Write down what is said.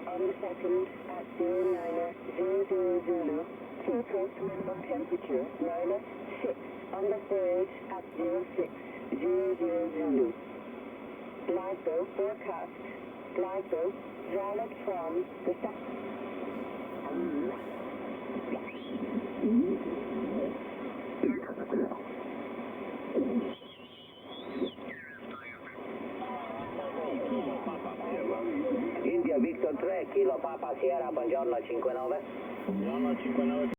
on the 2nd at 0900 Zulu. Two coast minimum temperature -6 on the 3rd at 0600 Zulu. Glasgow forecast. Glasgow, valid from the 2nd. India Victor 3, Kilo Papa Sierra, buongiorno 59. Buongiorno 59.